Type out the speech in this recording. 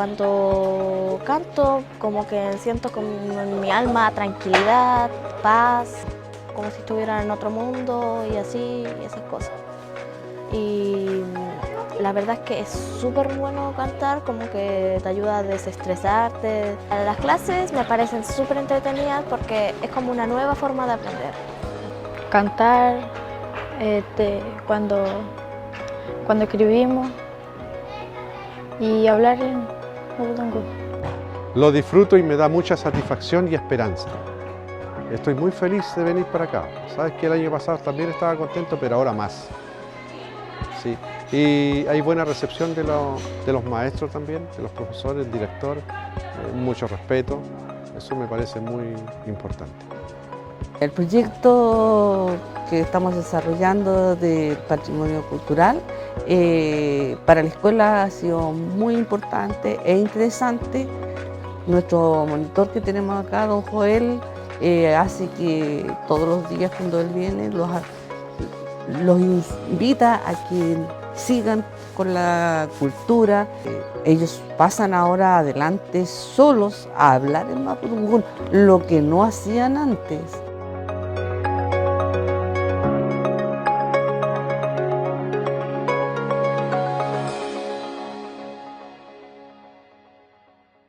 Cuando canto, como que siento como en mi alma tranquilidad, paz, como si estuviera en otro mundo y así, y esas cosas. Y la verdad es que es súper bueno cantar, como que te ayuda a desestresarte. Las clases me parecen súper entretenidas porque es como una nueva forma de aprender. Cantar cuando, cuando escribimos y hablar en mapudungun. Lo disfruto y me da mucha satisfacción y esperanza. Estoy muy feliz de venir para acá. Sabes que el año pasado también estaba contento, pero ahora más. Sí. Y hay buena recepción de los maestros también, de los profesores, el director, mucho respeto. Eso me parece muy importante. El proyecto que estamos desarrollando del patrimonio cultural para la escuela ha sido muy importante e interesante. Nuestro monitor que tenemos acá, don Joel, hace que todos los días cuando él viene los invita a que sigan con la cultura. Ellos pasan ahora adelante solos a hablar en mapudungun, lo que no hacían antes.